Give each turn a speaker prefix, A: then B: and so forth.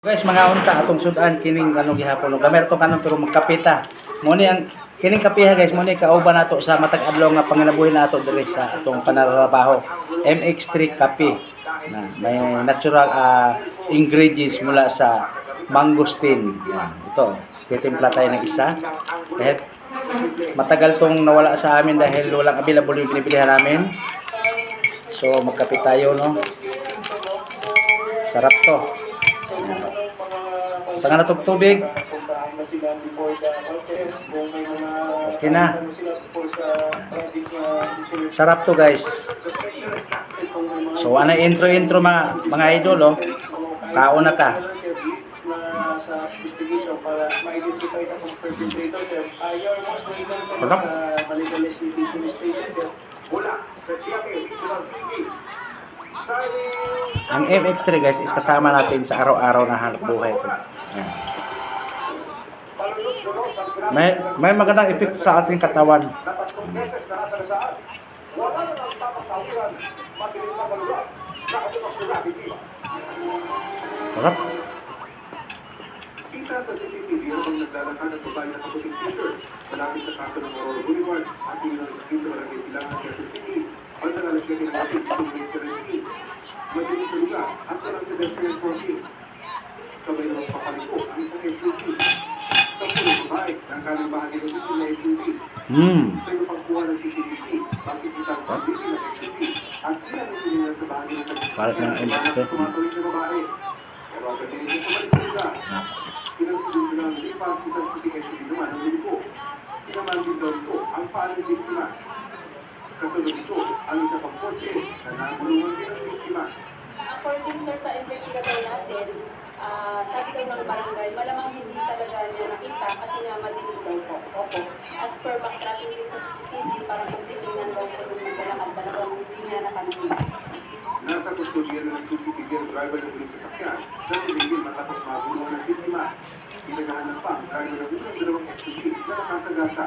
A: Guys, mga unta atong sudan kining kanong gihapon. Gamay tong kanon pero magkapita. Mo ni ang kining kapiha guys, mo ni kauban nato sa matag adlaw nga panginabuhi nato diri sa atong panarabaho. MX3 kape. Na may natural ingredients mula sa mangosteen. Yan, ito. Titimpla tayo ng isa. Dahil matagal tong nawala sa amin dahil walang available yung pinibilihan namin. So magkape tayo, no. Sarap to. Saka na tubig. Okay na. Sarap to guys. So ano intro mga idol, oh. Kaon na ta. Sarap. Ang MX3 guys is kasama natin sa araw-araw na hanap buhay ko. May magandang epekto sa ating katawan. Sarap.
B: Kita sa CCTV ang naglalakad ng babae na kaputing teaser malapit sa kanto ng Aurora Boulevard at tingnan sa piso malagay silang ng Quezon City. Banda na siya kinakapit itong may serenity. Madaling sa lugar at walang pedestrian crossing. Sabay namang pakaliko ang isang SUV. Sa puno babae ng kanang bahagi ng ito na SUV. Sa iyo pagkuha ng CCTV, makikita ang pambili ng SUV at ilan ang tingnan sa bahagi ng
A: Para sa MX3.
B: tumatawid na babae. Pero agad din ito sa balik sa lugar. Pinagsabi na ang lipas isang puting SUV naman ang liliko. Tinaman din daw ito ang paling biktima. Kasunod ito ang isa pang kotse na nagulungan din ang biktima.
C: According sir sa investigator natin, sabi daw ng barangay, malamang hindi talaga niya nakita kasi nga madilim daw po. Opo. As per backtracking din sa CCTV, parang kung titingnan daw siya nung naglalakad, talagang hindi niya napansin.
B: Nasa kustodiya na ng CCTV ang driver ng uling sasakyan na sinigil matapos magulungan ng biktima. Pinagahanap pa ang driver ng uling dalawang SUV na nakasagasa.